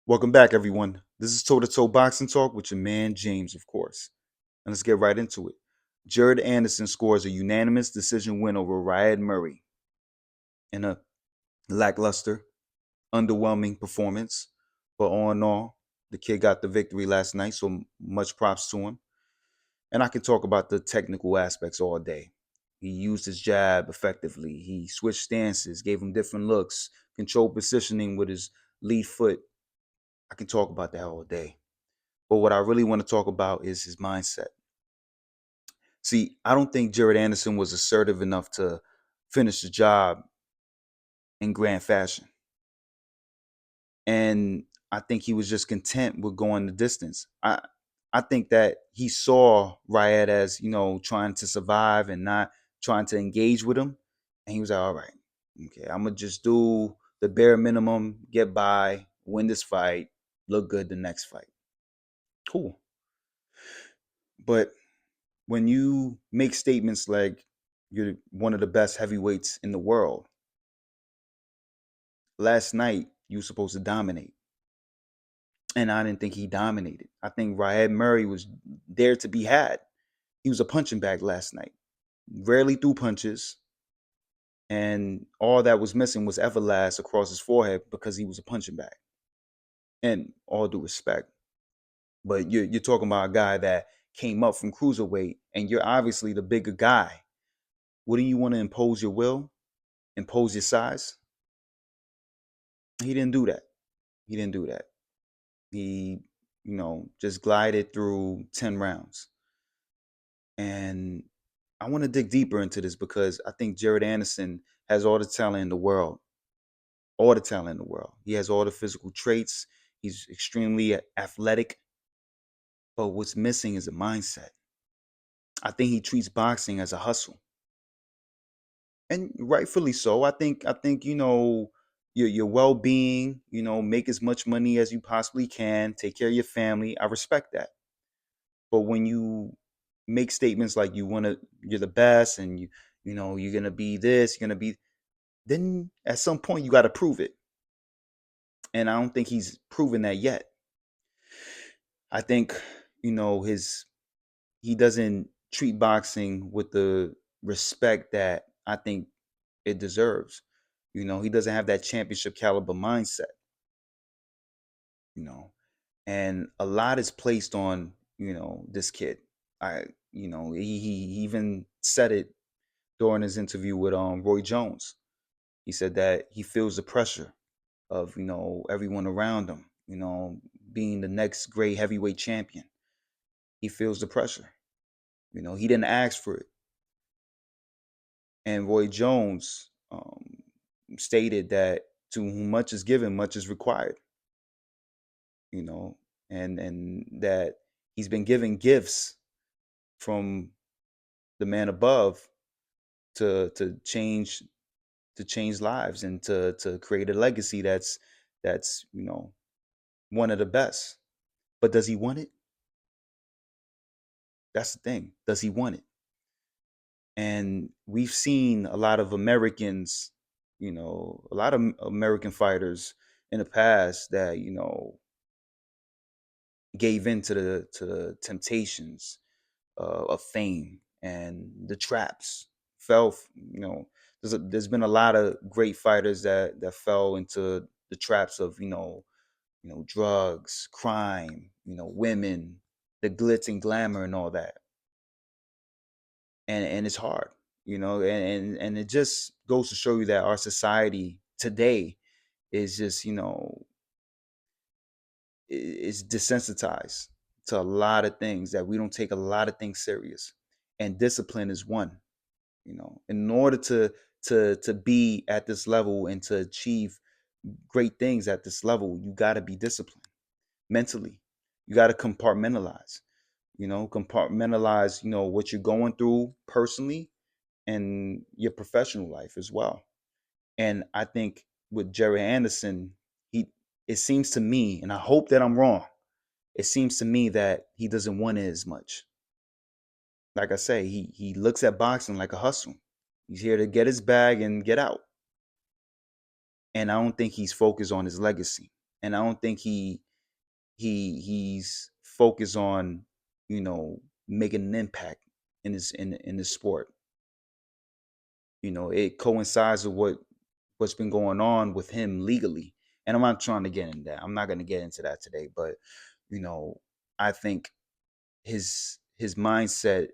Welcome back, everyone. This is Toe to Toe Boxing Talk with your man James, of course. And let's get right into it. Jared Anderson scores a unanimous decision win over Ryan Murray in a lackluster, underwhelming performance. But all in all, the kid got the victory last night, so much props to him. And I can talk about the technical aspects all day. He used his jab effectively. He switched stances, gave him different looks, controlled positioning with his lead foot. I can talk about that all day. But what I really want to talk about is his mindset. See, I don't think Jared Anderson was assertive enough to finish the job in grand fashion. And I think he was just content with going the distance. I think that he saw Riot as, trying to survive and not trying to engage with him. And he was like, all right, okay, I'm going to just do the bare minimum, get by, win this fight, look good the next fight. Cool. But when you make statements like you're one of the best heavyweights in the world, last night you were supposed to dominate. And I didn't think he dominated. I think Ryan Murray was there to be had. He was a punching bag last night. Rarely threw punches. And all that was missing was Everlast across his forehead because he was a punching bag. And all due respect. But you're talking about a guy that came up from cruiserweight, and you're obviously the bigger guy. Wouldn't you want to impose your will? Impose your size? He didn't do that. He didn't do that. He, just glided through 10 rounds. And I want to dig deeper into this because I think Jared Anderson has all the talent in the world. All the talent in the world. He has all the physical traits. He's extremely athletic. But what's missing is a mindset. I think he treats boxing as a hustle. And rightfully so. I think your well-being, make as much money as you possibly can, take care of your family. I respect that. But when you make statements like you're the best, and you're gonna be this, you're gonna be, then at some point you got to prove it. And I don't think he's proven that yet. I think his he doesn't treat boxing with the respect that I think it deserves. He doesn't have that championship caliber mindset. You know, and a lot is placed on this kid. He even said it during his interview with Roy Jones. He said that he feels the pressure of everyone around him, being the next great heavyweight champion. He feels the pressure. He didn't ask for it. And Roy Jones stated that to whom much is given, much is required. You know, and that he's been given gifts from the man above to change lives and to create a legacy that's one of the best. But does he want it? That's the thing. Does he want it? And we've seen a lot of Americans, a lot of American fighters in the past that gave in to the temptations of fame and the traps. There's been a lot of great fighters that fell into the traps of drugs, crime, women, the glitz and glamour and all that. And it's hard, and it just goes to show you that our society today is just is desensitized to a lot of things, that we don't take a lot of things serious, and discipline is one. In order to be at this level and to achieve great things at this level, you got to be disciplined mentally. You got to compartmentalize what you're going through personally and your professional life as well. And I think with Jerry Anderson, he it seems to me, and I hope that I'm wrong, it seems to me that he doesn't want it as much. Like I say, he looks at boxing like a hustle. He's here to get his bag and get out. And I don't think he's focused on his legacy. and I don't think he's focused on, making an impact in his sport. It coincides with what's been going on with him legally. And I'm not trying to get into that. I'm not going to get into that today, but you know, I think his mindset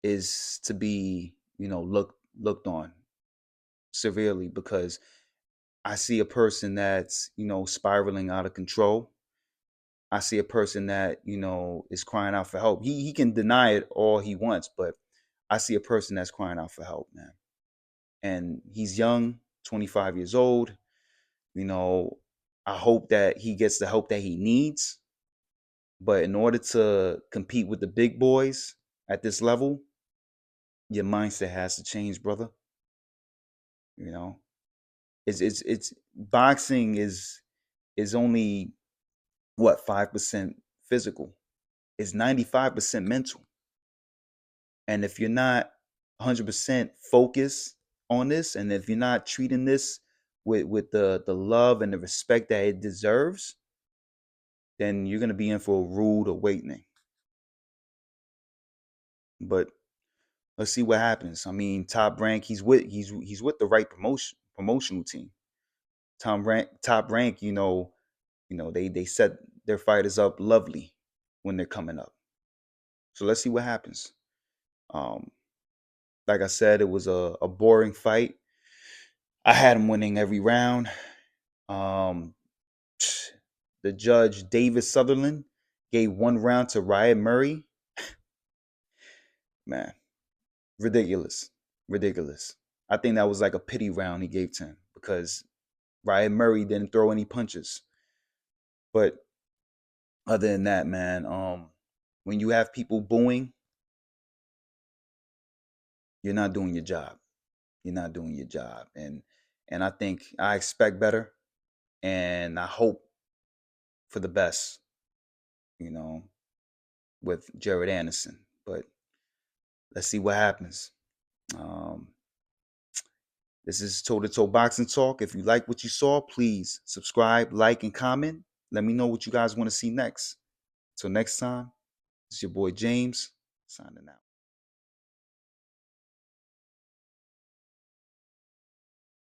is to be, looked on severely, because I see a person that's, spiraling out of control. I see a person that, is crying out for help. He can deny it all he wants, but I see a person that's crying out for help, man. And he's young, 25 years old. You know, I hope that he gets the help that he needs. But in order to compete with the big boys at this level, your mindset has to change, brother. You know, it's boxing is only what 5% physical. It's 95% mental. And if you're not 100% focused on this, and if you're not treating this with the love and the respect that it deserves, then you're gonna be in for a rude awakening. But let's see what happens. I mean, Top Rank, he's with the right promotional team. Top Rank, they set their fighters up lovely when they're coming up. So let's see what happens. Um, like I said, it was a boring fight. I had him winning every round. Um, the judge, David Sutherland, gave one round to Ryan Murray. Man, ridiculous. Ridiculous. I think that was like a pity round he gave to him, because Ryan Murray didn't throw any punches. But other than that, man, when you have people booing, you're not doing your job. You're not doing your job. And I think I expect better, and I hope for the best, you know, with Jared Anderson. But let's see what happens. Um, this is Toe to Toe Boxing Talk. If you like what you saw, please subscribe, like, and comment. Let me know what you guys want to see next. Till next time, it's your boy James signing out.